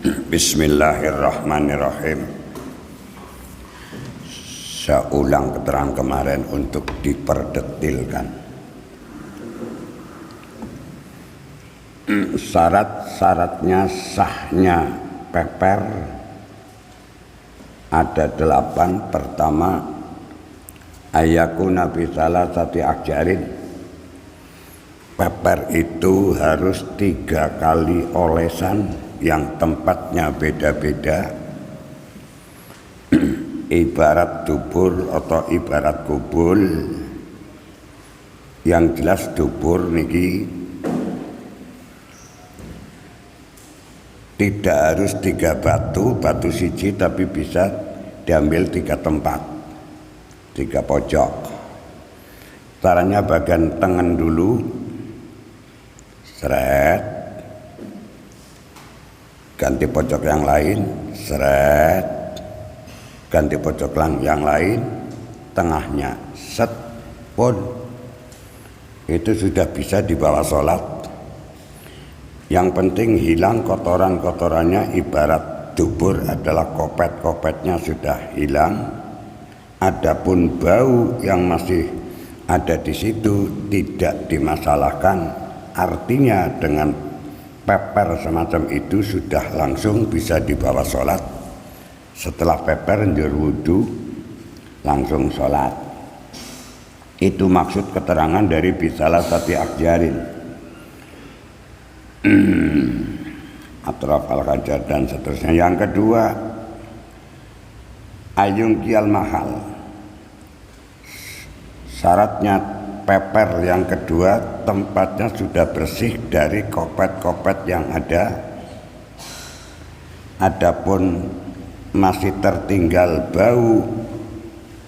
Bismillahirrahmanirrahim. Saya ulang keterangan kemarin untuk diperdetilkan. Syarat-syaratnya sahnya peper ada 8. Pertama, ayakuna bisalah sati ajarin. Peper itu harus 3 kali olesan yang tempatnya beda-beda. Ibarat dubur atau ibarat kubul. Yang jelas dubur niki tidak harus 3 batu siji, tapi bisa diambil 3 tempat, 3 pojok. Caranya bagian tangan dulu, seret, ganti pojok yang lain, seret, ganti pojok yang lain, tengahnya set pun itu sudah bisa dibawa sholat. Yang penting hilang kotoran-kotorannya. Ibarat dubur adalah kopet-kopetnya sudah hilang. Adapun bau yang masih ada di situ tidak dimasalahkan. Artinya dengan peper semacam itu sudah langsung bisa dibawa sholat. Setelah peper njur wudu langsung sholat. Itu maksud keterangan dari bisalah sati akjarin. Atraf al-hajar dan seterusnya. Yang kedua, ayung kial mahal. Syaratnya peper yang kedua, tempatnya sudah bersih dari kopet-kopet yang ada. Adapun masih tertinggal bau,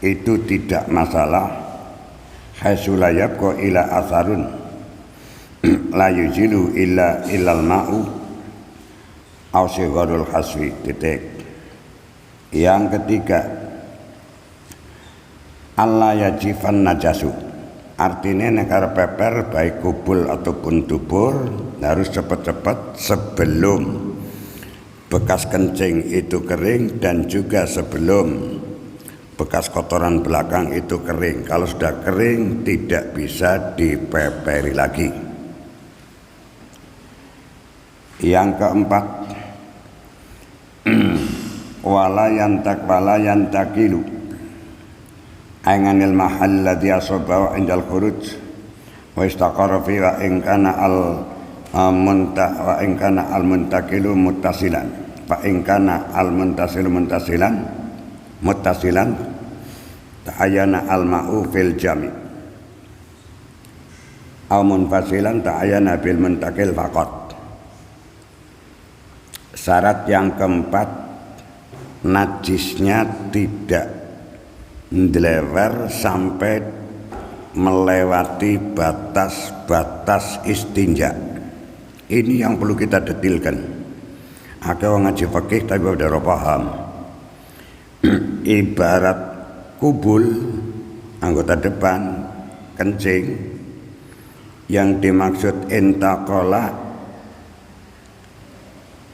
itu tidak masalah. Haitsulayab ko ila asarun la yuzilu illal ma'u au sigharul haswi. Titik. Yang ketiga, Allah yajifan najasu. Artinya negara peper baik kubul ataupun dubur harus cepat-cepat sebelum bekas kencing itu kering dan juga sebelum bekas kotoran belakang itu kering. Kalau sudah kering tidak bisa dipeperi lagi. Yang keempat, wala yantakilu ainganil mahal ladzi asabahu indal khuruj wa istaqarra fi wa in kana al muntakilu muttasilan fa in kana al muntasilu muttasilan ta'ayyana al ma'u fil jami aw munfasilan ta'ayyana bil muntakil faqat. Syarat yang keempat, najisnya tidak ndlewer sampai melewati batas-batas istinja. Ini yang perlu kita detilkan. Ada orang ngaji fikih tapi udah paham. Ibarat kubul, anggota depan, kencing, yang dimaksud intakola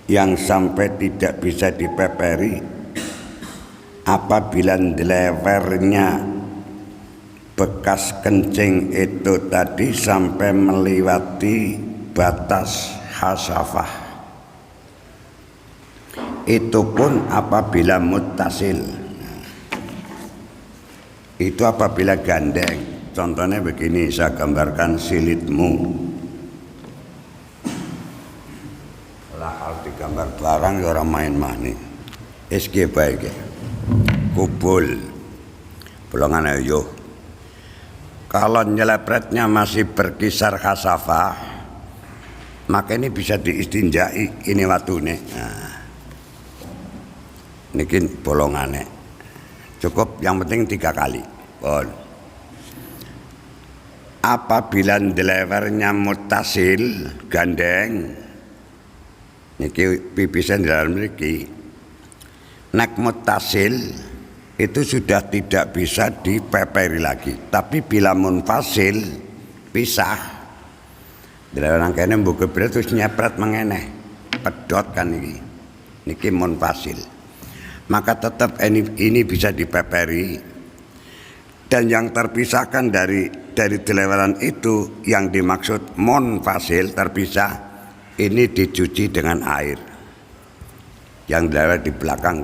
yang sampai tidak bisa dipeperi apabila levernya bekas kencing itu tadi sampai melewati batas hasafah. Itu pun apabila muttasil. Itu apabila gandeng. Contohnya begini, saya gambarkan silitmu. Kalau digambar barang ya orang main-main. SG baik ya. Kubul. Bolongan ayo. Kalau nyelepretnya masih berkisar khasafah, maka ini bisa diistinjai. Ini watune. Nah, ini bolongannya. Cukup yang penting 3 kali. Bon. Apabila levernya mutasil, gandeng, niki pipisan dalam niki nek mutasil itu sudah tidak bisa dipeperi lagi. Tapi bila munfasil pisah, bila orang kene mbuka terus nyepret mengeneh pedot kan ini niki munfasil. Maka tetap ini bisa dipeperi, dan yang terpisahkan dari deleweran itu yang dimaksud munfasil terpisah ini dicuci dengan air. Yang dilewer di belakang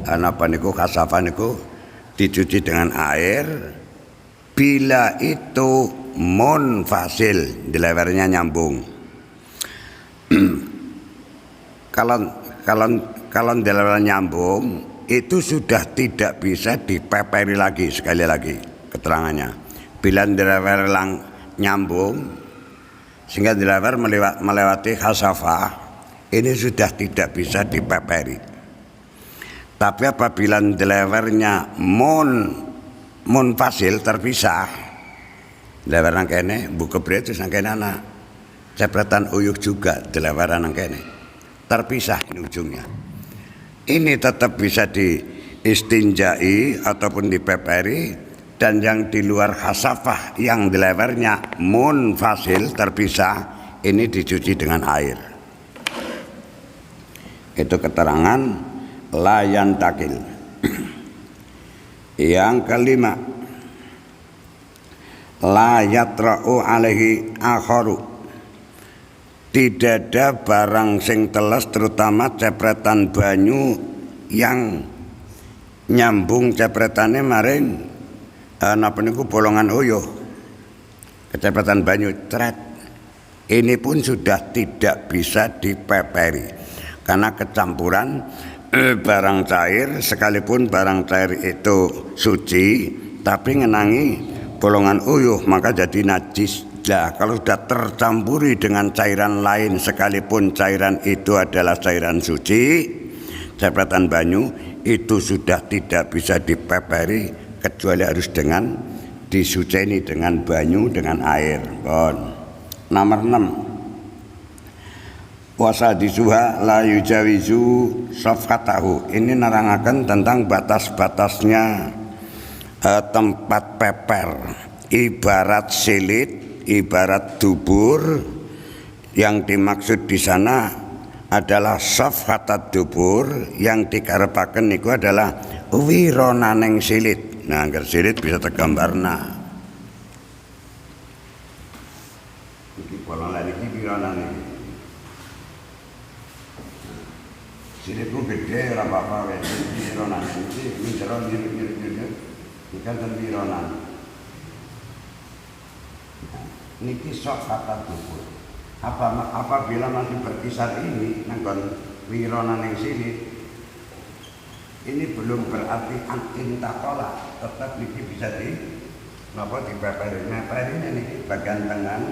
napa niku khasafah niku dicuci dengan air. Bila itu munfasil, dilewernya nyambung. Kalau dilewer nyambung itu sudah tidak bisa dipeperi lagi. Sekali lagi keterangannya, bila dilewer nyambung sehingga dilewer melewati khasafah, ini sudah tidak bisa dipeperi. Tapi apabila dilewernya munfasil terpisah, dilewer nang kene buka bre terus nang kene ana cepretan uyuh juga dilewer nang kene, terpisah ini ujungnya. Ini tetap bisa diistinjai ataupun dipeperi, dan yang di luar khasafah yang dilewernya munfasil terpisah ini dicuci dengan air. Itu keterangan layan takil. Yang kelima, la yatra'u alaihi akharu. Tidak ada barang sing teles, terutama cepretan banyu yang nyambung cepretane maring napa niku bolongan uyuh. Kecepretan banyu cret. Ini pun sudah tidak bisa dipeperi karena kecampuran barang cair, sekalipun barang cair itu suci tapi ngenangi bolongan uyuh maka jadi najis. Nah, kalau sudah tercampuri dengan cairan lain sekalipun cairan itu adalah cairan suci, cepretan banyu itu sudah tidak bisa dipeperi kecuali harus dengan disuceni dengan banyu dengan air. Nomor 6. Wasadisuha la yujawizu safkatahu. Ini nerangaken tentang batas-batasnya tempat peper. Ibarat silit, ibarat dubur, yang dimaksud di sana adalah safhatat dubur, yang dikarepaken niku adalah wironaning silit. Nah, angger silit bisa tergambarna. Iki bolongan iki wironan iki. Silit ku gede ora apa-apa wis wironan iki minjero nyirip-nyirip iki kan wironan. Niki sok kata dubur. Apabila masih berkisar ini nanggon wironan yang silit, ini belum berarti intakola, tetap niki bisa dipeperi. Peperinya niki bagian tengah,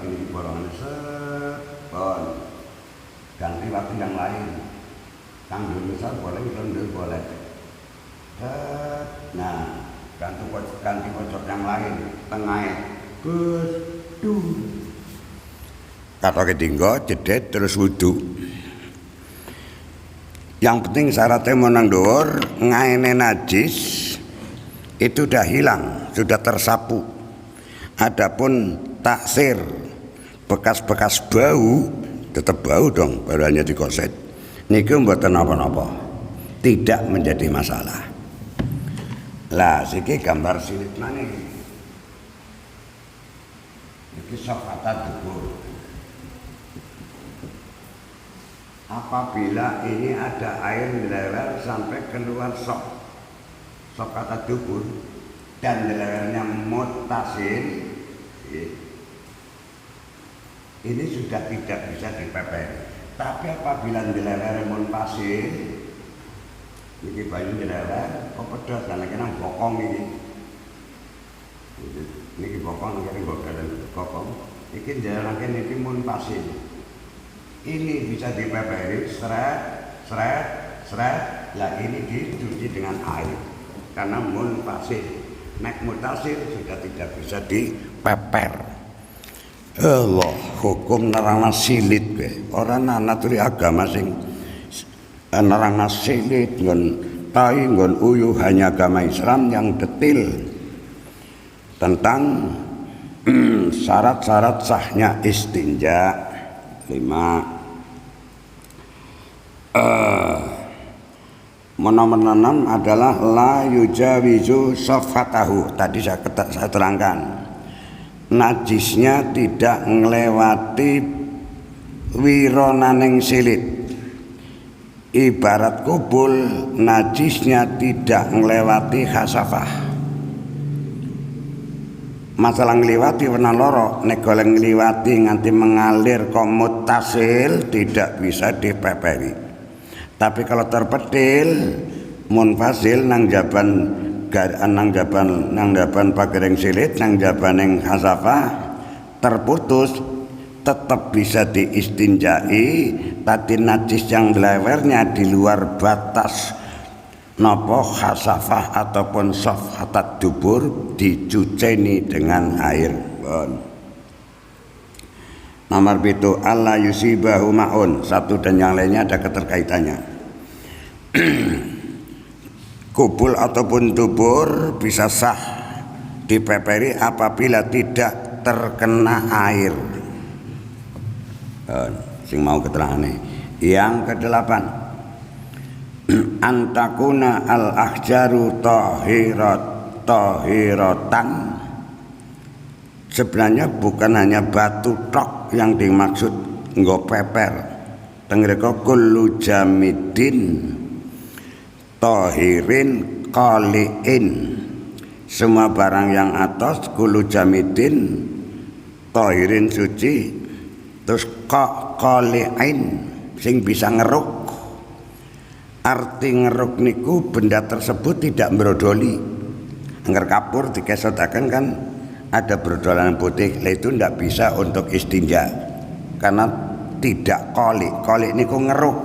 ini bolongan ganti waktu yang lain. Kang misal boleh, misal boleh. Nah, ganti pojok yang lain, tengah. Kata ketinggo jedet terus wudu. Yang penting syaratnya menang dhuwur, ngaene najis itu sudah hilang, sudah tersapu. Adapun taksir, bekas-bekas bau, tetap bau dong, baru hanya dikoset. Niki mboten napa-napa, tidak menjadi masalah. Lah siki gambar silit maneh. Iki safhatat dubur. Apabila ini ada air dilewer sampai keluar safhatat dubur dan dilewernya muttasil, ini sudah tidak bisa dipeperi. Tapi apabila dilewer munfasil, iki banyu dilewer kok pedhot kan kena bokong iki. Niki bokong nggih bokong. Iki jalanke niki munfasil. Ini bisa dipeperi seret. Lah ini dicuci dengan air karena munfasil. Nek mutasil sudah tidak bisa dipeper. Allah hukum nerangna silit kowe. Ora naturi agama sing nerangna silit nggon tai nggon uyuh, hanya agama Islam yang detil tentang syarat-syarat sahnya istinja. 5. Menom adalah la yujawizu safatahu. Tadi saya terangkan, najisnya tidak ngelewati wironaning silit. Ibarat kubul, najisnya tidak ngelewati khasafah. Masalah ngliwati warna loro, nek goleng ngliwati nganti mengalir komut tasil tidak bisa dipeperi. Tapi kalau terpetil munfasil nang jaban pagereng silit nang jabaning khasafah terputus, tetap bisa diistinjai. Tadi najis yang belewernya di luar batas nopo khasafah ataupun safhatat dubur dicuceni dengan air. Nomor itu Allah yusibahu ma'un. Satu dan yang lainnya ada keterkaitannya. Kubul ataupun dubur bisa sah dipeperi apabila tidak terkena air. Sing mau keterangane. Yang kedelapan, antakuna al-ahjaru tahiratan. Sebenarnya bukan hanya batu tok yang dimaksud nggo peper. Tengreka kullu jamidin tahirin qaliin. Semua barang yang atas kullu jamidin tahirin suci, terus qaliin sing bisa ngeruk. Arti ngeruk niku benda tersebut tidak merodoli. Angger kapur dikesotaken kan ada berdolan putih, itu tidak bisa untuk istinja karena tidak kolik. Kolik niku ngeruk.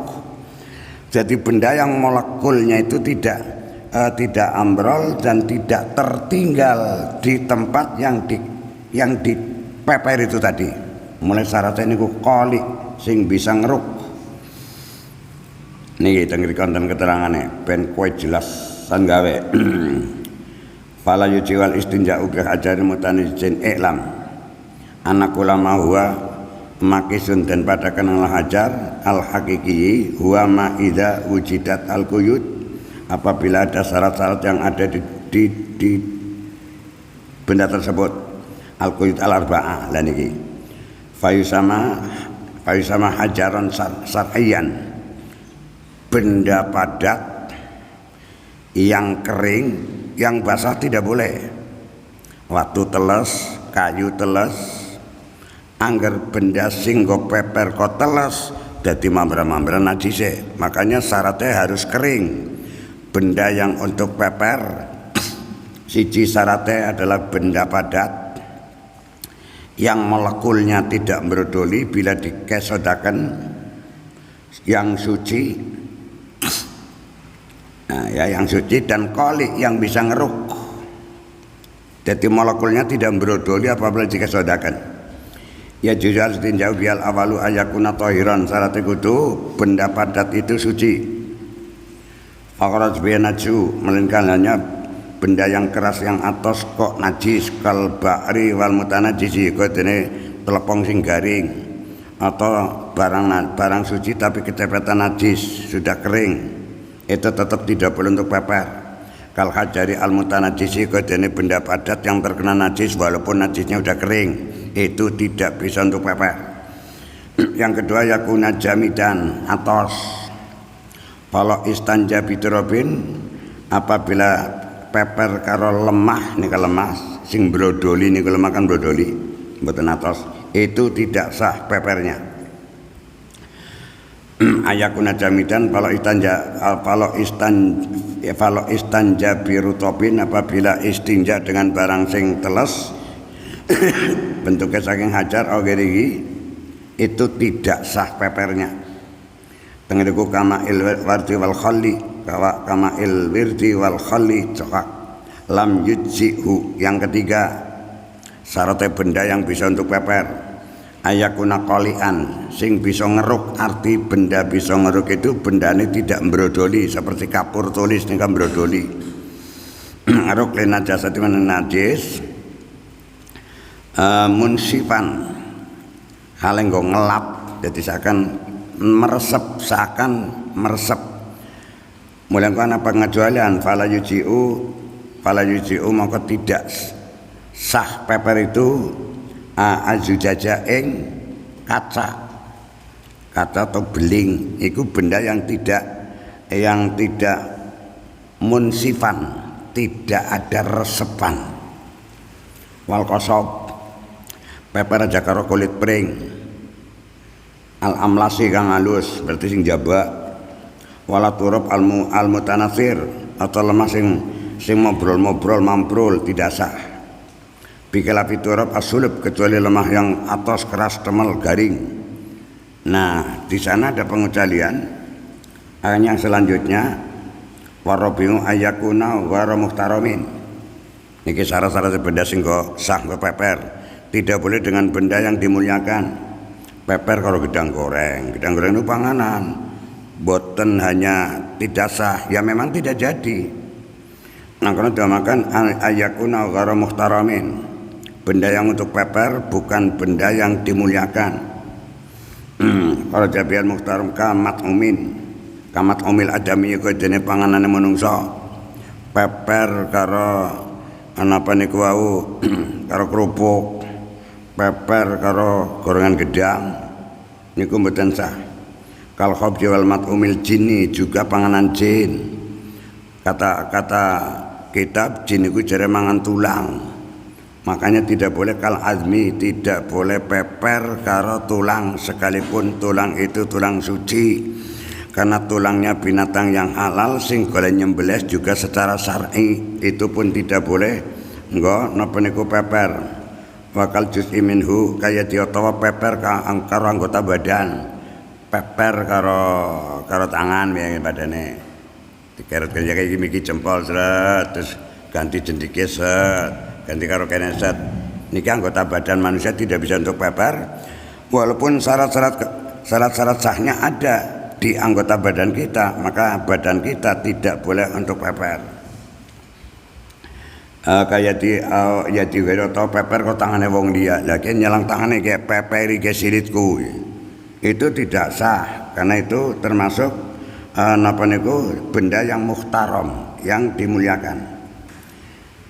Jadi benda yang molekulnya itu tidak ambrol dan tidak tertinggal di tempat yang dipeper itu tadi. Mulai syaratnya niku kolik sing bisa ngeruk. Niki teng konten keterangane ben kowe jelas san gawe. Fala yujiwal istinja'u bi hajarin mutanajjin i'lam anak ulama huwa makisun dan pada kenal hajar al hakiki huwa ma idza wujidat al quyud. Apabila ada syarat-syarat yang ada di benda tersebut, al quyud al arba'ah lan iki fayusama hajaran syar'iyyan, benda padat yang kering. Yang basah tidak boleh. Watu teles, kayu teles, angger benda sing nggo peper kok teles dadi mambra-mambra najise. Makanya syaratnya harus kering. Benda yang untuk peper siji syaratnya adalah benda padat yang molekulnya tidak merodoli bila dikesodakan, yang suci. Nah, ya, yang suci dan kolik yang bisa ngeruk. Jadi molekulnya tidak berodoli apabila dikesodakan. Ya jujur istinjau bial awalu ayakuna tahiran. Syarat itu benda padat itu suci. Fakhraj bi najsu, melainkan hanya benda yang keras yang atas kok najis kal ba'ri wal mutanajjisi, kodene telepong sing garing atau barang suci tapi kecepetan najis sudah kering, itu tetap tidak boleh untuk peper. Kal hajari al mutanajjisi, kodene benda padat yang terkena najis walaupun najisnya sudah kering, itu tidak bisa untuk peper. Yang kedua yakuna jamidan atos. Kalau istanja biturobin, apabila peper karo lemah nika lemah sing brodoli niku lemah kan brodoli mboten atos, itu tidak sah pepernya. Ayakuna jamidan kalau istanja birutobin, apabila istinja dengan barang sing teles bentuknya saking hajar ogeri, itu tidak sah pepernya. Tengeriku kama wirdi wal khalli, kama wirdi wal khalli cokak lam yujzihu. Yang ketiga syaratnya benda yang bisa untuk peper, ayakuna qalian sing bisa ngeruk. Arti benda bisa ngeruk itu benda ini tidak brodoli seperti kapur tulis ini kan brodoli. Ngeruk lena jasati najis munsifan hal yang ngelap, jadi seakan meresep, seakan meresep. Mulai ana pengecualian fala yujiu maka tidak sah peper itu azujaja ing kaca atau beling. Itu benda yang tidak munsifan, tidak ada resepan. Wal qasab peper aja karo kulit pring, al amlasi kang halus berarti sing jaba. Wala turub al mutanasir atau lemah sing mobrol mamprul tidak sah. Bikala fiturab asulub kecuali lemah yang atas keras temel garing. Nah di sana ada pengecualian. Yang selanjutnya warabiu ayakuna wara muhtaramin. Niki syarat-syarat benda sing kok sah peper. Tidak boleh dengan benda yang dimuliakan. Peper kalau gedang goreng itu panganan. Boten hanya tidak sah, ya memang tidak jadi. Nah karena dinamakan ayakuna ghara muhtaramin. Benda yang untuk peper bukan benda yang dimuliakan. Kalau jabian muhtaram kamat umil adami iku dene panganane manungsa. Peper karo apa niku wau karo kerupuk, peper karo gorengan gedang niku mboten sah. Kal khabji wal mat'umil jinni juga panganan jin. Kata kitab jin itu jare mangan tulang. Makanya tidak boleh kal azmi, tidak boleh peper karo tulang sekalipun tulang itu tulang suci. Karena tulangnya binatang yang halal sing golek nyembelih juga secara syar'i itu pun tidak boleh. Nggo napa niku peper. Wakal juz'i minhu kaya diotawa peper karo anggota badan. Peper karo tangan ya badane dikeret kaya iki jempol seret terus ganti jendike set ganti karo kene set niki anggota badan manusia tidak bisa untuk peper walaupun syarat-syarat sahnya ada di anggota badan kita maka badan kita tidak boleh untuk peper. Kayak di wero tau peper kok tangane wong liya lagi nyelang tangane kayak peperi ke silitku itu tidak sah karena itu termasuk napa niku benda yang muhtaram yang dimuliakan.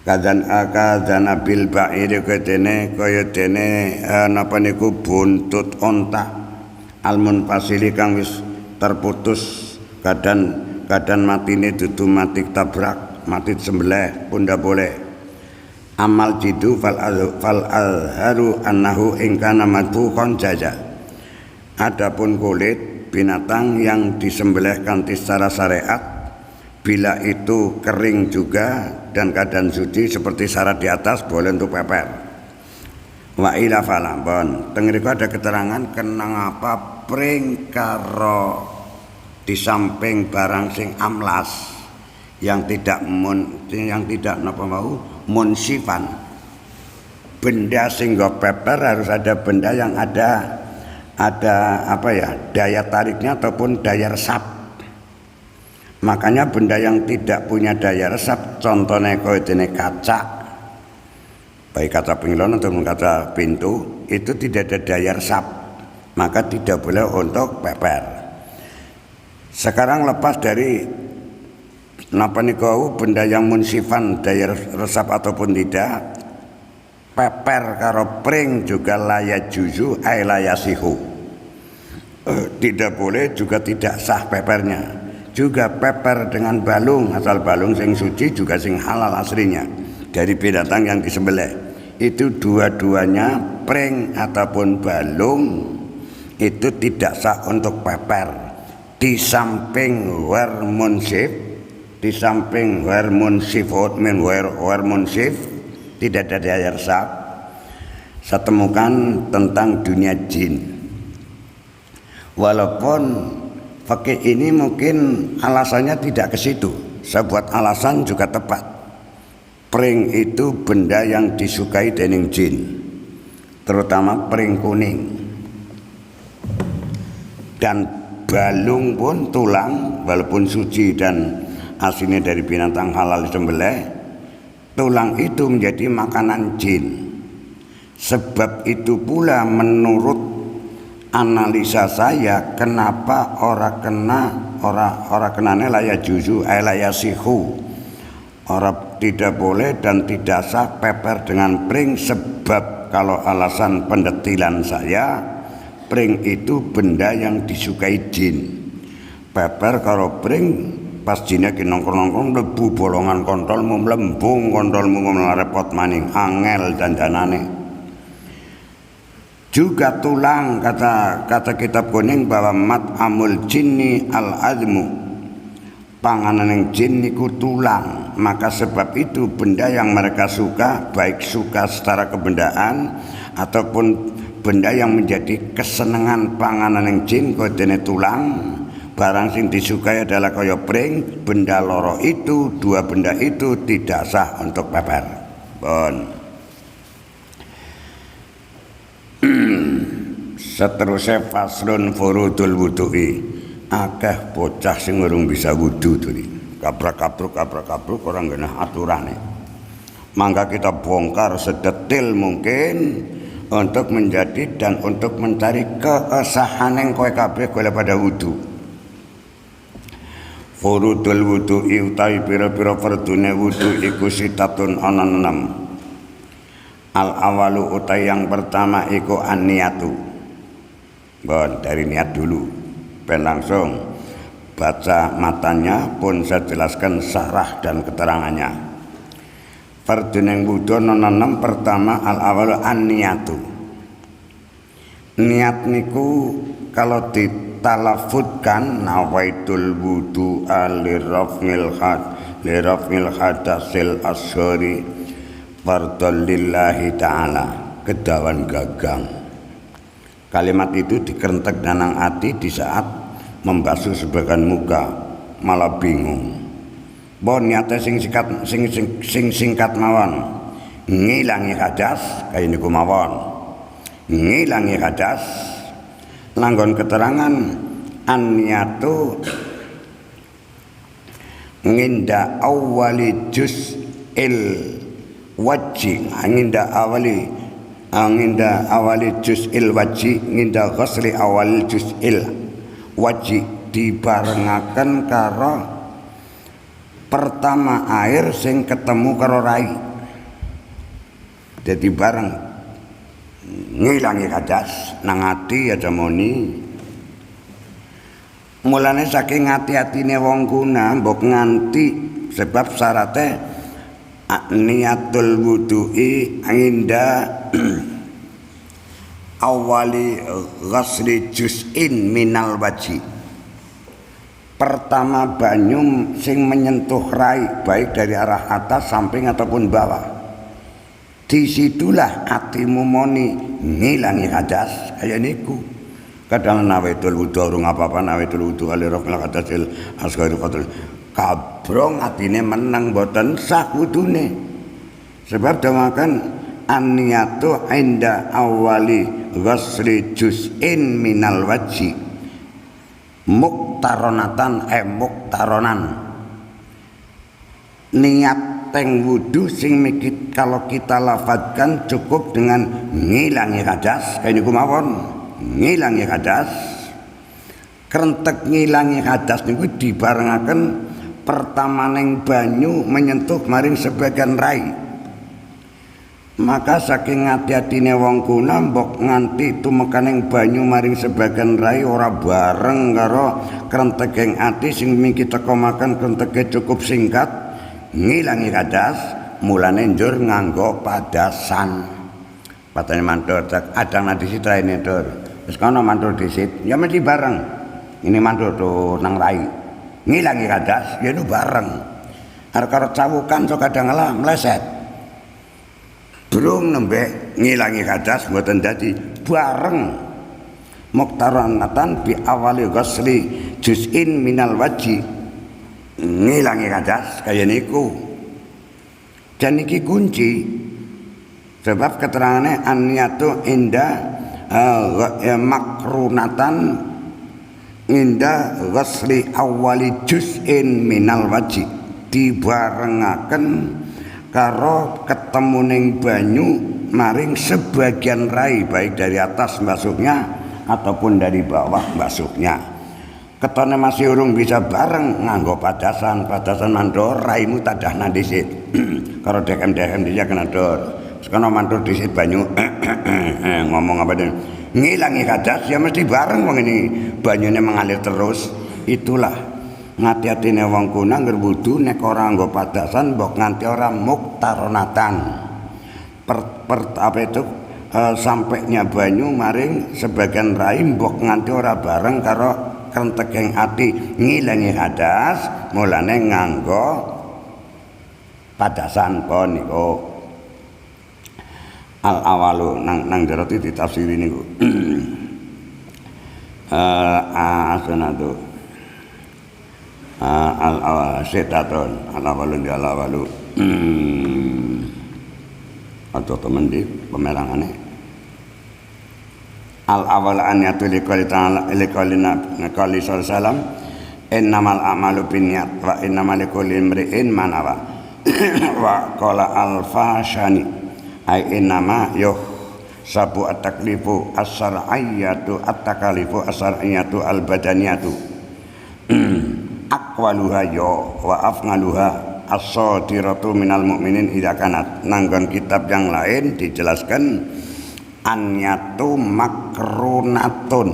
Kadzana bil ba'ir kaya dene napa niku buntut onta almun pasili kang wis terputus kadan matine dudu mati tabrak mati sembelih pun ndak boleh. Amal jidu fal alharu annahu ing kana madbuqan jaza. Adapun kulit binatang yang disembelih kanthi secara syariat bila itu kering juga dan keadaan suci seperti syarat di atas boleh untuk peper. Wa ila falambon tengriku ada keterangan kenang apa pring karo di samping barang sing amlas yang tidak napa mau munsifan. Benda sing nggo peper harus ada benda yang ada apa ya daya tariknya ataupun daya resap. Makanya benda yang tidak punya daya resap contohnya kaya dene kaca baik kaca penglon atau kaca pintu itu tidak ada daya resap maka tidak boleh untuk peper. Sekarang lepas dari napa niku benda yang munsifan daya resap ataupun tidak peper karo pring juga layak juzu ay layasihu. Tidak boleh juga tidak sah pepernya. Juga peper dengan balung asal balung sing suci juga sing halal aslinya dari binatang yang disembelih. Itu dua-duanya pring ataupun balung itu tidak sah untuk peper. Di samping wermunsif, di samping wermunsifut min wermunsif tidak ada daya resap. Saya temukan tentang dunia jin. Walaupun fakih ini mungkin alasannya tidak ke situ. Saya buat alasan juga tepat. Pring itu benda yang disukai dening jin, terutama pring kuning. Dan balung pun tulang, walaupun suci dan aslinya dari binatang halal disembelih, tulang itu menjadi makanan jin. Sebab itu pula menurut analisa saya kenapa ora kenane laya juzu laya sihu, ora tidak boleh dan tidak sah peper dengan pring, sebab kalau alasan pendetilan saya, pring itu benda yang disukai jin. Peper karo pring pas jinnya ki nongkrong-nongkrong lebu bolongan kontolmu melembung, kontolmu repot maning angel dandanane. Juga tulang, kata kitab kuning bahwa mat amul jinni al azmu, panganan yang jin niku tulang. Maka sebab itu benda yang mereka suka, baik suka secara kebendaan ataupun benda yang menjadi kesenangan panganan yang jin kodene tulang, barang sing disukai adalah kaya pring, benda loro itu, dua benda itu tidak sah untuk peper. Bon. Seterusnya faslun furudul wudu'i, akeh bocah sing urung bisa wudu tuli, kabrak-kabruk orang genah aturane. Maka kita bongkar sedetil mungkin untuk menjadi dan untuk mencari keesahan yang kowe kabeh golek pada wudu. Furudul wudu'i utawi pira-pira fardune wudu iku sitatun ana 6. Al awalu utai yang pertama iku an-niyatu. Bon, dari niat dulu. Ben langsung baca matanya pun saya jelaskan syarah dan keterangannya. Fardune wudu ana 6. Pertama al awalu an-niyatu. Niat niku kalau ditalafutkan nawaitul wudu lirafil hadasil ashori fardhon lillahi ta'ala, kedawan gagang. Kalimat itu dikerentek danang ati di saat membasuh sebagian muka, malah bingung. Bon niate sing singkat mawon, ngilangi hadas kaya niku mawon. Ngilangi hadas langgon keterangan an-niyatu nginda awali juz'il wajhi, nginda awali juz'il wajhi, nginda ghusli awal juz'il wajhi, dibarengaken karo pertama air sing ketemu karo rai. Jadi bareng ngilangi hadas nang ati aja moni. Mulane saking ati-atine wong kuna mbok nganti, sebab syaratnya niatul wudu'i inda awali ghasli juz'in minal wajhi. Pertama banyu sing menyentuh rai, baik dari arah atas, samping ataupun bawah. Disitulah atimu moni ngilangi hadas kaya niku. Kadang nawaitul wudu urung apa-apa, nawaitul wudu alirafil hadasil asghari fadl, kabrong atine menang boten sah wudune. Sebab damakan an-niyatu inda awali ghasli juz'in minal wajhi muktaronatan muktaronan. Niat teng wudu sing mikit kalau kita lafadzkan cukup dengan ngilangi hadas kaya niku mawon. Ngilangi hadas, krentek ngilangi hadas niku dibarengaken pertama neng banyu menyentuh maring sebagian rai. Maka saking hati-hatine wong kuna mbok nganti tumekaning banyu maring sebagian rai ora bareng karo krenteging ati sing mingki teka makan krentege cukup singkat ngilangi hadas, mulane njur nganggo padasan. Patane mantur adang nang disit raine dur. Wis kono mantur disit, ya mesti bareng. Ini mantur tuh nang rai. Ngilangi hadas ya nu bareng. Arep karo cawukan sok kadang lah meleset. Durung nembe ngilangi hadas mboten dadi bareng. Muktaranatan bi awali ghasli juz'in minal wajhi. Ngilangi hadas kaya niku. Dan iki kunci. Sebab keterangannya an-niyatu inda makrunatan inda ghasli awali juz'in minal wajhi, dibarengaken karo ketemuning banyu maring sebagian rai, baik dari atas masuknya ataupun dari bawah mbasuhnya. Ketone masih urung bisa bareng nganggo padasan mandor raimu tadahna dhisik. Karo dekem-dekem dia kena dor. Sekono mantur dhisik banyu ngomong apa den ngilangi hadas ya mesti bareng wong ini banyune mengalir terus. Itulah ngati-atine wong kuna ngger wudu nek ora nggo padasan mbok nganti ora muktaronatan. Apa itu sampainya banyu maring sebagian rai mbok nganti ora bareng karo krenteging ati ngilangi hadas mulane nganggo padasan pon niku. Al awalu nang jero ditafsiri niku. Asanatu al awasetatun al awalu di al awalu. Atau temen di pemerangane. Al awal an yatu liqali ta'ala liqali nabi sallallahu innamal a'malu binniyat wa innamal likulli imri'in ma nawa. Wa qala al fashani ai innama yuh sabu at-taklifu as-syar'iyyatu at-takalifu as-syar'iyyatu al-badaniyatu aqwaluha yo wa afnaluha as-sadiratu minal mu'minin idza kanat. Nanggon kitab yang lain dijelaskan anyatu makrunatun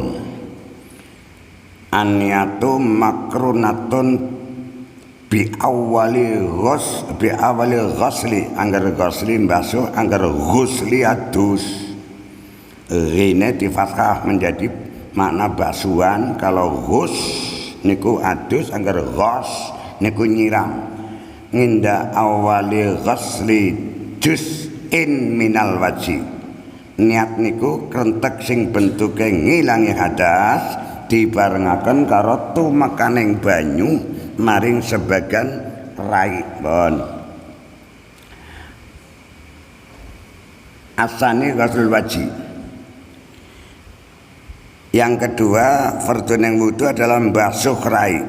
bi awali ghusli anggar ghusli mbasuh anggar ghusli adus. Ini di fathah menjadi makna basuhan. Kalau ghus niku adus anggar ghus niku nyiram. Nginda awali ghusli juz'in minal wajhi. Niat niku krentek sing bentuke ngilangi hadas dibarengaken karo tumekaning banyu maring sebagian rai bon. Asani ghuslul wajhi. Yang kedua fardhu ning wudu adalah mbasuh rai.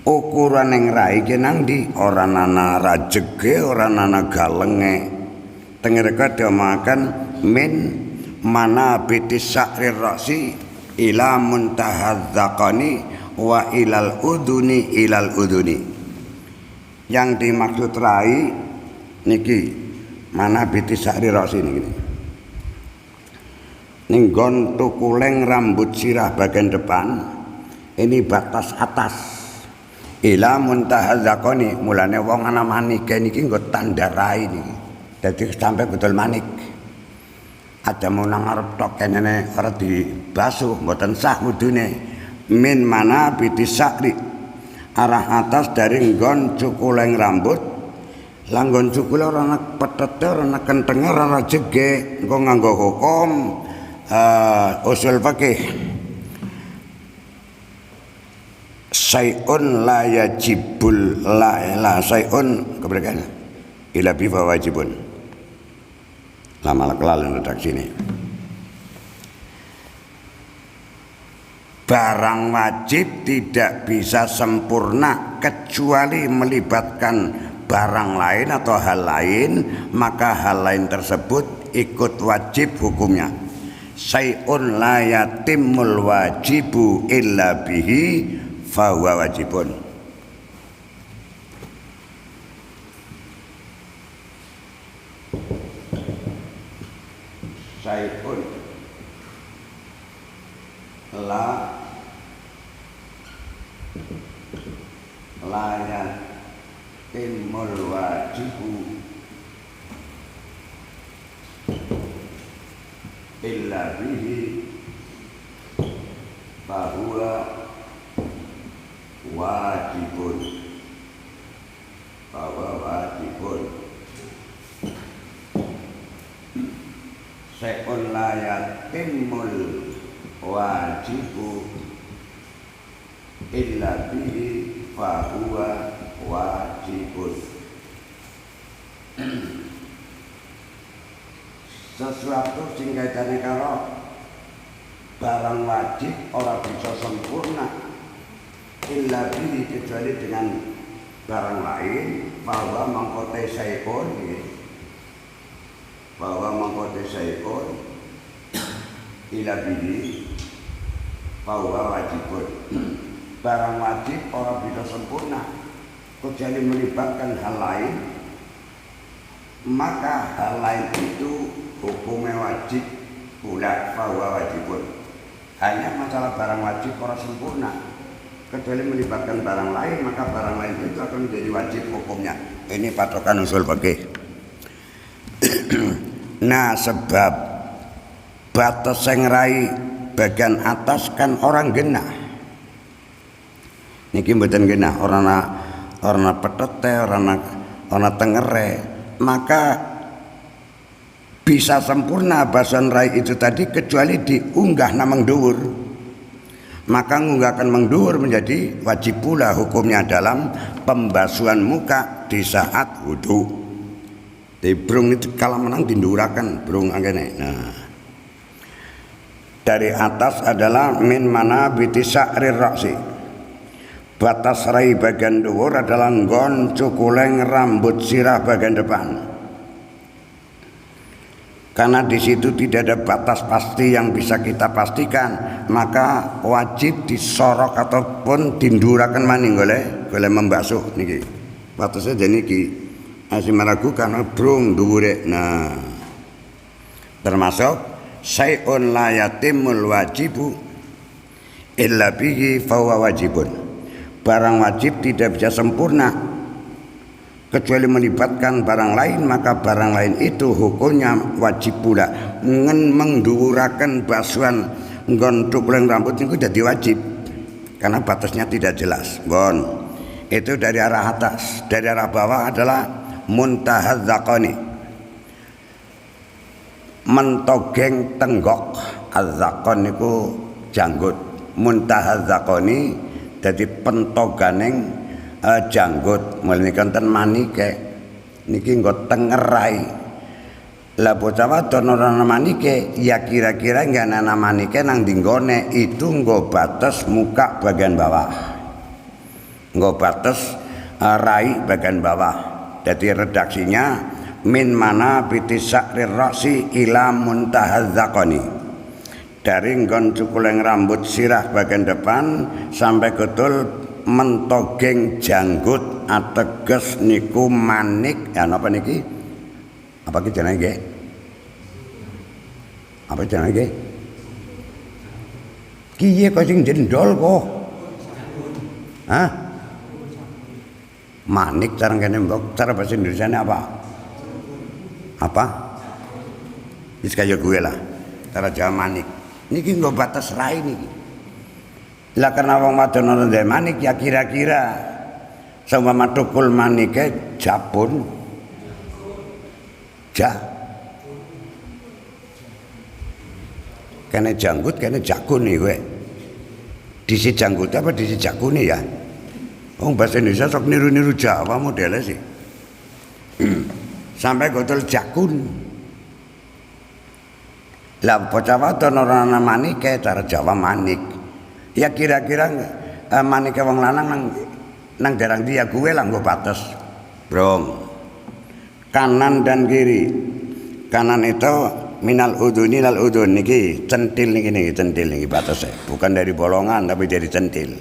Ukuran ning rai ki nang ndi? Ora ana rajege, ora ana galenge. Tengereka diamakan min mana bitis sa'rir ra'si ila muntahadz dzaqani wa ilal uduni. Yang dimaksud rai niki mana bitis sa'rir ra'si niki. Ninggon tukuleng rambut sirah bagian depan ini batas atas ila muntahadz dzaqani mulane wong ana manike niki nggo tanda rai niki. Jadi sampai betul manik. Ada mau ngarep tok kene ora dibasuh mboten sah wudune. Min mana bitisakri arah atas dari nggon cukuleng rambut. Langgon cukule ora ana petete, ora ana kentenge, ora ana jege. Engko nganggo hukum usul fikih. Sayun la yajibul la sayun keberkahan. Ila bi wajibun. Lama kelalen redaksi ini. Barang wajib tidak bisa sempurna kecuali melibatkan barang lain atau hal lain, maka hal lain tersebut ikut wajib hukumnya. Sayun la yatimul wajibu illa bihi fahuwa wajibun. Sayun la yatimul wajibu illa bihi fahuwa wajibun. Sayun la yatimul wajibu illa bihi fahuwa wajibun. Sesuatu sing kaitane karo barang wajib ora bisa sempurna illa bihi kecuali dengan barang lain. Bahwa mangkote sayun bahwa mangkote sayun ila bihi bahwa wajibun. Barang wajib orang bisa sempurna kecuali melibatkan hal lain, maka hal lain itu hukumnya wajib pula bahwa wajibun. Hanya masalah barang wajib orang sempurna kecuali melibatkan barang lain, maka barang lain itu akan menjadi wajib hukumnya. Ini patokan usul fikih. Nah, sebab batas sing rai bagian atas kan orang genah. Niki mboten genah, orang petete, orang tengere, maka bisa sempurna basuhan rai itu tadi kecuali diunggah namang dhuwur. Maka ngunggahkan mengduwur menjadi wajib pula hukumnya dalam pembasuhan muka di saat wudu. Di brung itu kalau menang dindurakan brung angkene. Nah, dari atas adalah min mana biti sa'rir ra'si. Batas rai bagian dhuwur adalah nggon cukuleng rambut sirah bagian depan. Karena di situ tidak ada batas pasti yang bisa kita pastikan, maka wajib disorok ataupun dindurakan maning oleh membasuh niki. Batasnya jadi niki. Masih meragukan brung dhuwure. Nah, termasuk syai'un la yatimul wajibu illa bihi fahuwa wajibun. Barang wajib tidak bisa sempurna kecuali melibatkan barang lain, maka barang lain itu hukumnya wajib pula. Mengduwurakan basuhan nggon cukuling rambut itu jadi wajib karena batasnya tidak jelas. Nggon itu dari arah atas, dari arah bawah adalah muntahaz zakoni, mentogeng tenggok. Az-zakon itu janggut. Muntahaz zakoni jadi pentoganing janggut. Mulai konten manike niki nggo tengerai. Lah bocah wadon ora manike ya kira-kira enggak ana manike nang dinggone itu nggo batas muka bagian bawah. Nggo batas rai bagian bawah. Jadi redaksinya min mana bitisakrir ra'si ila muntahaz zakoni. Dari nggon cukuleng rambut sirah bagian depan sampai ketul mentogeng janggut ateges niku manik. Ya napa niki? Apa ki jenenge nggih? Apa jenenge nggih? Kiye kok sing jendol kok? Hah? Manik cara kene mbok, cara bahasa Indonesiane apa? Apa? Wis kaya gue lah. Cara Jawa manik. Niki nggo batas rai niki. Lah karena wong wadon ana ndek manik ya kira-kira seumpama tukul manike japun kene janggut kene jakune kowe. Disi janggut apa disi jakune ya? Wong bahasa Indonesia sok niru-niru Jawa modele sih. Sampai gotol jakun. Lah bocah wadon ora ana manike cara Jawa manik. Ya kira-kira manike wong lanang nang darang dia gue lah nggo batas. Brong. Kanan dan kiri. Kanan itu minal uduni lal udun niki centil niki centil niki batasnya. Bukan dari bolongan tapi dari centil.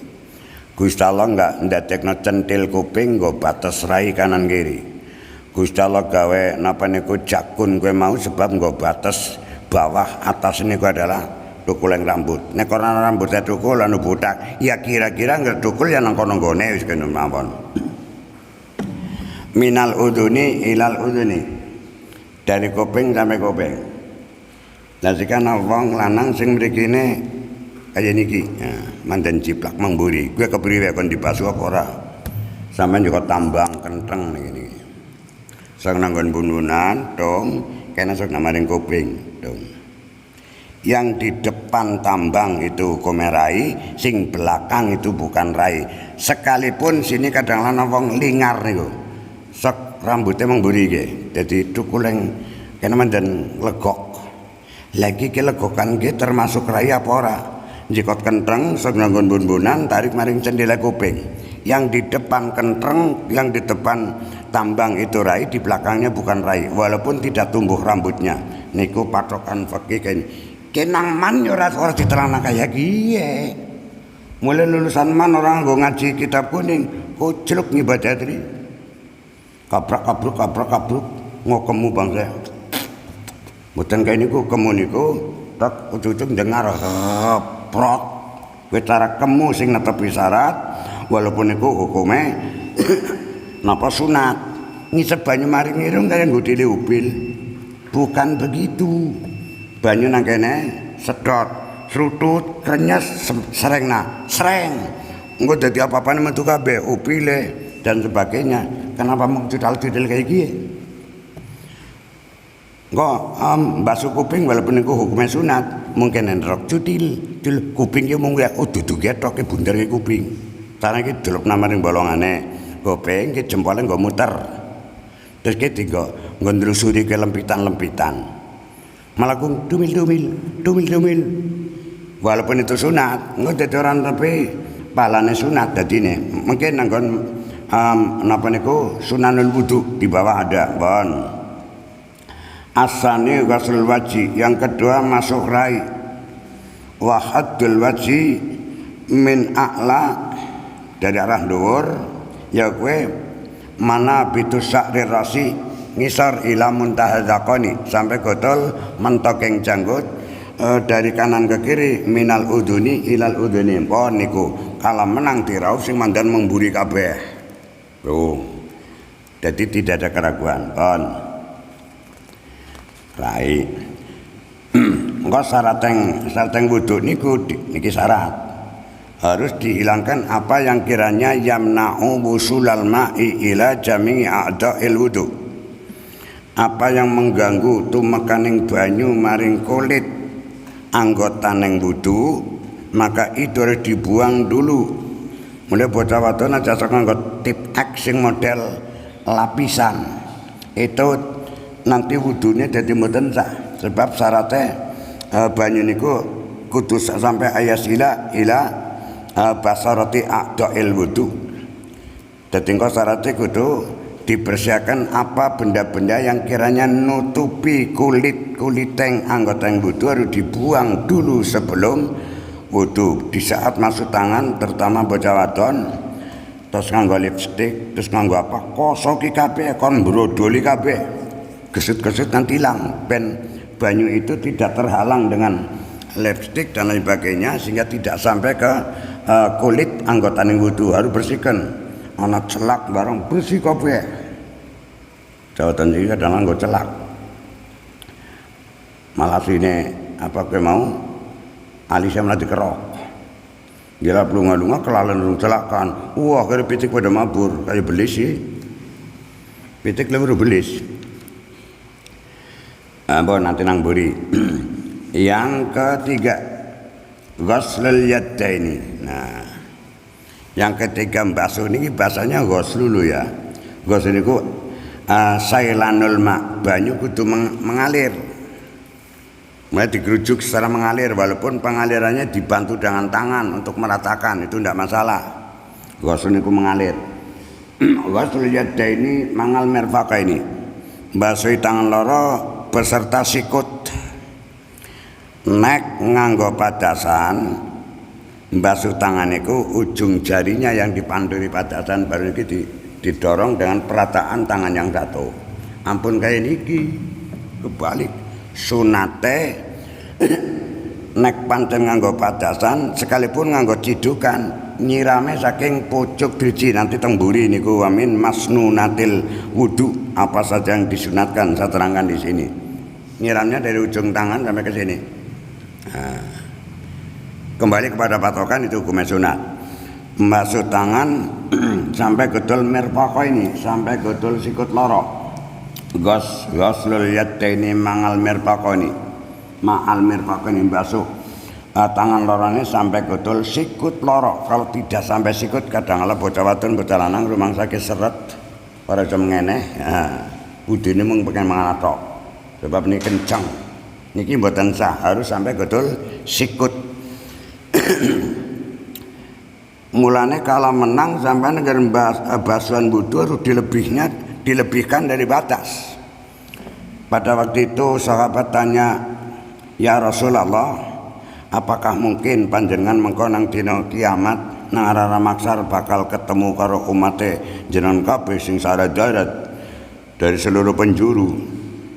Gusti Allah enggak ndadekno centil kuping nggo batas rai kanan kiri. Gusti Allah gawe napa niku jakun kowe mau sebab nggo batas bawah atas niku adalah tukuleng rambut. Nek ora rambutnya tukul anu butak, ya kira-kira ngedukul ya nang kono nggone wis kene mawon. Minal uduni ilal uduni. Dari kuping sampai kuping. Lah sikana wong lanang sing mrikine kaya niki, ya, mandan jiplak mangburi. Gue kepriwe kon dibasuh apa ora? Sampeyan juga tambang kenteng niki. Sang nanggon bundunan dong, kena sok namaring kuping dong. Yang di depan tambang itu komerai, sing belakang itu bukan rai. Sekalipun sini kadang lana wong lingar niku. Sok rambutnya mangburi nggih. Dadi tukuleng kena mandan legok. Lagi ke legokan nggih termasuk rai apa ora? Jikot kenteng, sok nganggon bun-bunan, tarik maring cendela kuping. Yang di depan kenteng, yang di depan tambang itu rai, di belakangnya bukan rai. Walaupun tidak tumbuh rambutnya. Niku patokan fikih kenang man ya ora diterangna kaya kiye. Mulai lulusan man orang nggo ngaji kitab kuning, kocluk ngibadati. Kabrak ngokemu bangsa. Mboten kaya niku kemu niku tak ujug-ujug dengar prok. Kowe cara kemu sing netepi syarat walaupun niku hukume napa sunat. Ngisep banyu maring irung kaya nggo dile upil. Bukan begitu. Banyu nang kene sedot, srutut, krenyes, serengna, sereng. Engko dadi apa-apane metu kabeh, upile dan sebagainya. Kenapa mau judal-judal kayak gini? Engko basuh kuping walaupun niku hukumnya sunat, mungkin enrok judil kuping ki mung dudu ketoke bunder kuping. Cara iki delok namaring bolongane kuping ki jempole nggo muter. Terus ki dienggo nggo ndlusuri ke lempitan-lempitan. Malah kung dumil. Walaupun itu sunat, engko dadi orang tapi palane sunat dadine. Mungkin nanggon napa niku sunanul wudu di bawah ada, bon. Asani ghuslul wajhi, yang kedua masuk rai. Wa haddul wajhi min a'la, dari arah dhuwur ya kowe mana bitu sya'ri rasi ngisar ila muntaha dzaqani, sampai gotol mentokeng janggut dari kanan ke kiri minal uduni ilal uduni. Pon niku kalau menang diraup sing mandan memburi kabeh. Tuh. Jadi tidak ada keraguan. Pon. Rai. Engko syarat yang wudu niku niki syarat. Harus dihilangkan apa yang kiranya yamna'u wusulal ma'i ila jami'i a'dha'il wudu. Apa yang mengganggu tumekaning banyu maring kulit anggota neng wudu, maka itu harus dibuang dulu. Mulai bocah wadon aja sok nganggo tip X sing model lapisan. Itu nanti wudunya jadi mboten sah. Sebab syaratnya banyu niku kudu sampai ayas ila basarati a'dha'il wudu. Dadi engko syaratnya kudu dibersihkan apa benda-benda yang kiranya nutupi kuliteng anggota yang wudu harus dibuang dulu sebelum wudu. Di saat masuk tangan terutama bocah wadon terus nganggo lipstik, terus nganggo apa kosoki kabeh kon brodoli kabeh, gesut-gesut nanti hilang. Ben banyu itu tidak terhalang dengan lipstik dan lain sebagainya sehingga tidak sampai ke kulit anggota yang wudu. Harus bersihkan. Anak celak barang bersih kabeh. Jawatan iki kadang nganggo celak. Malah sini apa kowe mau alisnya malah dikerok. Gila lunga-lunga kelalen celakan. Wah, kare pitik pada mabur, kayak belis sih. Pitik lebih belis. Mbok nanti nang buri. Yang ketiga, ghuslul yadaini. Nah, yang ketiga basuh ini bahasanya ghusl dulu ya. Ghusl niku sailanul ma, banyu kudu mengalir. Mulai digerujuk secara mengalir walaupun pengalirannya dibantu dengan tangan untuk meratakan, itu tidak masalah. Ghusl niku mengalir. Ghusl yadaini mangal merfaka ini. Basuhi tangan loro beserta sikut. Nek nganggo padasan basuh tangan itu ujung jarinya yang dipanduri padasan baru ini didorong dengan perataan tangan yang satu. Ampun kayak niki kebalik sunate nek pancen nganggo padasan sekalipun nganggo cidukan nyirame saking pucuk driji nanti tengburi niku wamin masnunatil wudu. Apa saja yang disunatkan saya terangkan di sini. Nyiramnya dari ujung tangan sampai ke sini. Nah, kembali kepada patokan itu hukumnya sunat. Membasuh tangan sampai gedul merpako ini, sampai gedul sikut loro. Ghuslul yadaini mangal merpako ini, ma'al merpako ini basuh tangan lorone sampai gedul sikut loro. Kalau tidak sampai sikut kadang-kadang bocah wadon bocah lanang rumang sakit seret para jam ngene. Budine mung pengen mangan tok. Sebab ini kencang. Niki mboten sah, harus sampai gedul sikut. Mulane kalau menang sampai negara basuhan wudu harus dilebihkan dari batas. Pada waktu itu sahabat tanya Ya Rasulullah, apakah mungkin panjenengan mengko nang dina kiamat nang arah maksar bakal ketemu karo umate jenengan kabeh sing darat dari seluruh penjuru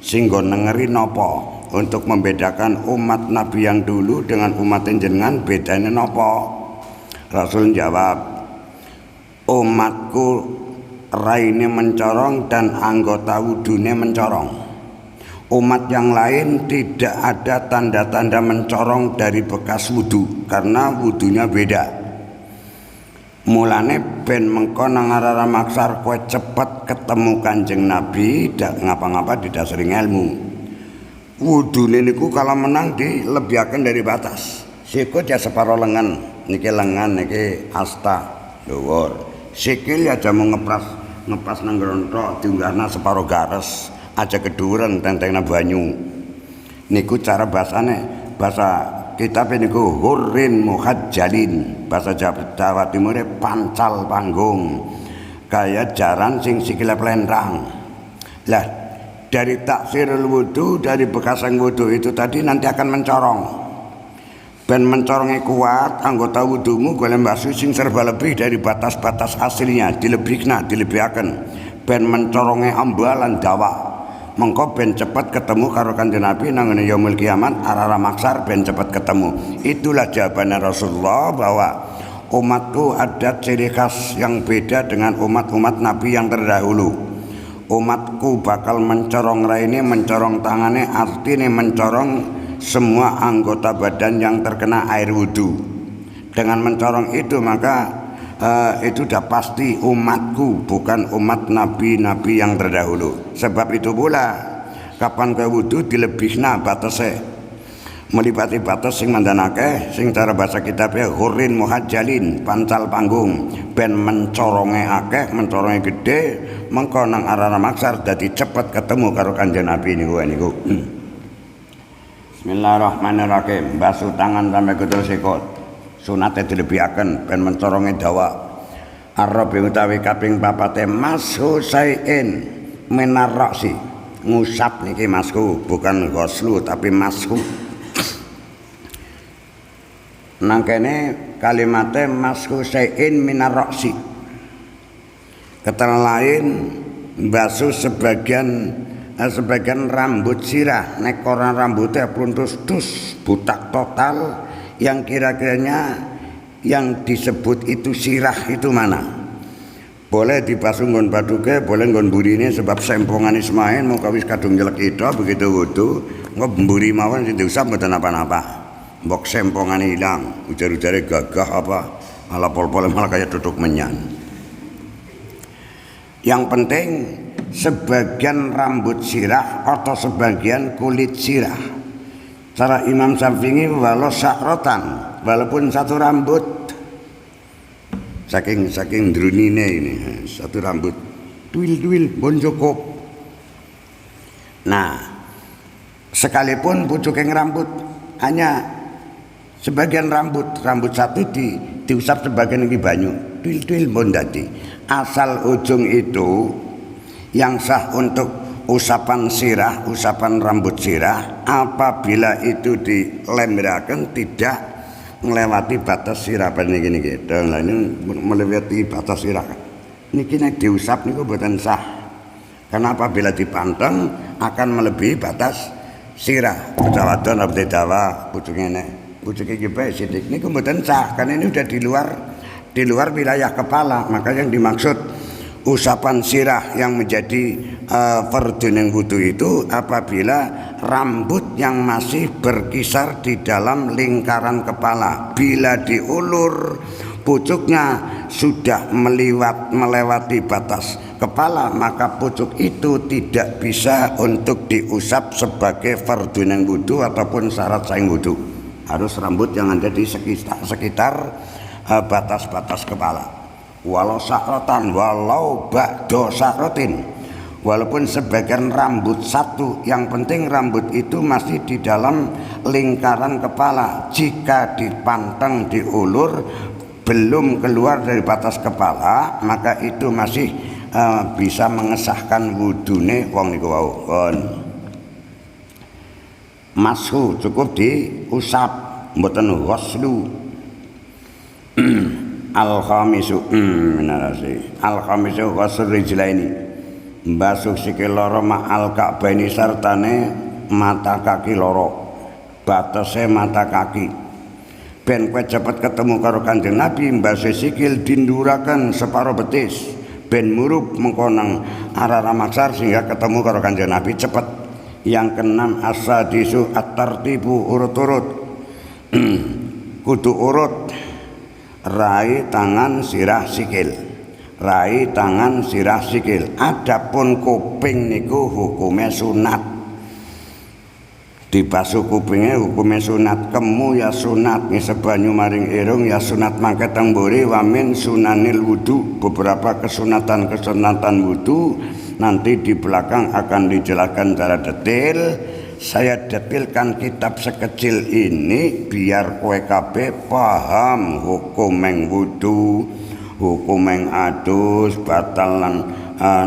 sing nengeri napa untuk membedakan umat Nabi yang dulu dengan umat jenengan bedanya napa? Rasul jawab, umatku raine mencorong dan anggota wudune mencorong. Umat yang lain tidak ada tanda-tanda mencorong dari bekas wudhu karena wudhunya beda. Mulane ben mengko nang arah maksar kowe cepet ketemu Kanjeng Nabi, dak ngapa-ngapa didasari ilmu. Wudhune niku kalau menang dilebihaken dari batas. Sikut ya separo lengan, niki lengan niki asta dhuwur. Sikil ya aja mau ngepas nang grontok diunggahna separo gares. Aja keduren tentengna banyu. Niku cara bahasane, bahasa kitab niku hurrin muhajjalin, bahasa Jawa Timure pancal panggung, kayak jaran sing sikile plendang. Lah dari taksirul wudu, dari bekas wudu itu tadi nanti akan mencorong. Ben mencorongnya kuat, anggota wudumu golem basu sing serba lebih dari batas-batas aslinya, dilebihaken. Ben mencorongnya ambalan dawa. Mengko ben cepet ketemu karo Kanjeng Nabi nang yaumul kiamat arah maksar ben cepet ketemu. Itulah jawabannya Rasulullah bahwa umatku ada ciri khas yang beda dengan umat-umat Nabi yang terdahulu. Umatku bakal mencorong raine, mencorong tangane, artinya mencorong semua anggota badan yang terkena air wudhu. Dengan mencorong itu maka itu sudah pasti umatku, bukan umat nabi-nabi yang terdahulu. Sebab itu pula kapan ke wudhu dilebihna batase, melipati batas sing mandanake, sing cara bahasa kitabnya hurrin muhajjalin, pancal panggung, ben mencoronge akeh, mencoronge gede, mengko nang arah maksar dadi cepet ketemu karo Kanjeng Nabi niku. Bismillahirrahmanirrahim. Basuh tangan sampai kutul sikut. Sunate dilebihaken ben mencoronge dawa. Arabi utawi kaping papate mashu sain minar ra'si. Ngusap niki masku, bukan ghuslu tapi masku. Nang kene kalimate mashu sain minar ra'si. Keterangan lain basuh sebagian rambut sirah, nek ora rambutnya pluntus-tus butak total, yang kira-kiranya yang disebut itu sirah itu mana? Boleh dibasuh nggon baduke, boleh nggon burine, sebab sempongan Ismail mau kawis kadung jelek itu begitu wudu ngemburi mawon sing diusap mboten apa-apa. Mbok sempongane ilang, ujar-ujare gagah apa malah pol-pol malah kayak tutuk menyan. Yang penting sebagian rambut sirah atau sebagian kulit sirah. Cara Imam Syafi'i walau sakrotan, walaupun satu rambut, saking drunine ini satu rambut, duil pun cukup. Nah, sekalipun pucuking rambut hanya sebagian rambut satu diusap sebagian lagi banyu, duil pun dadi. Asal ujung itu yang sah untuk usapan sirah, usapan rambut sirah, apabila itu dilembirakan tidak melewati batas sirah niki. Lah ini melewati batas sirah. Niki nek diusap niku mboten sah. Karena apabila dipanteng akan melebihi batas sirah. Kejawadon abdi dawa pucuke nek pucuke iki bae sithik niku mboten sah karena ini udah di luar wilayah kepala. Maka yang dimaksud usapan sirah yang menjadi fardhu ning wudu itu apabila rambut yang masih berkisar di dalam lingkaran kepala. Bila diulur pucuknya sudah melewati batas kepala, maka pucuk itu tidak bisa untuk diusap sebagai fardhu ning wudu ataupun syarat saing wudu. Harus rambut yang ada di sekitar batas-batas kepala. Walau sakrotan, walau ba'do sakrotin, walaupun sebagian rambut satu, yang penting rambut itu masih di dalam lingkaran kepala. Jika dipanteng, diulur, belum keluar dari batas kepala, maka itu masih bisa mengesahkan wudune wong niku wau. mashu cukup diusap mboten ghuslu. Al-khamisu al-khamisu ghusl rijlaini mbasuh sikil loro ma'al ka'baini sartane mata kaki loro batase mata kaki ben kowe cepet ketemu karo Kanjeng Nabi mbasuh sikil dinduraken separo betis ben murup mengko nang arah ramaksar sehingga ketemu karo Kanjeng Nabi cepet. Yang keenam as-sadisu at-tartibu urut-urut kudu urut rai tangan sirah sikil, rai tangan sirah sikil. Adapun kuping niku hukume sunat, dibasuh kupingnya hukume sunat, kemu ya sunat, ngisep banyu maring irung ya sunat, mangke teng mburi wamin sunanil wudu. Beberapa kesunatan wudu nanti di belakang akan dijelaskan secara detail. Saya detailkan kitab sekecil ini biar kowe kabeh paham hukum meng wudu, hukum meng adus, batal lan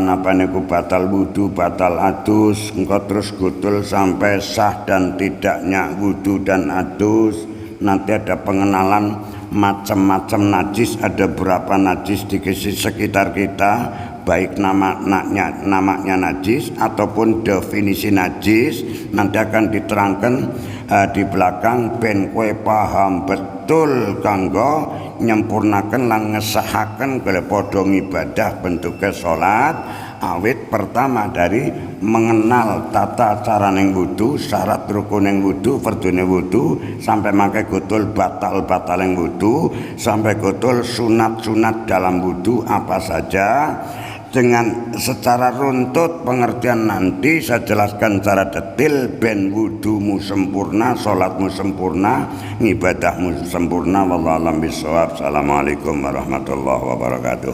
napa niku batal wudu, batal adus, engko terus gudul sampai sah dan tidaknya wudu dan adus. Nanti ada pengenalan macam-macam najis, ada berapa najis di sekitar kita, baik namanya najis ataupun definisi najis. Nanti akan diterangkan di belakang ben kowe paham betul kanggo nyempurnakan lan ngesahaken kaya padha ibadah bentuke salat. Awit pertama dari mengenal tata cara ning wudu, syarat rukun ning wudu, fardune wudu, sampai mangke gutul batal ning wudu, sampai gutul sunat dalam wudu apa saja. Dengan secara runtut pengertian nanti saya jelaskan secara detail ben wudumu sempurna, salatmu sempurna, ibadahmu sempurna. Wallahu a'lam bishawab. Assalamualaikum warahmatullahi wabarakatuh.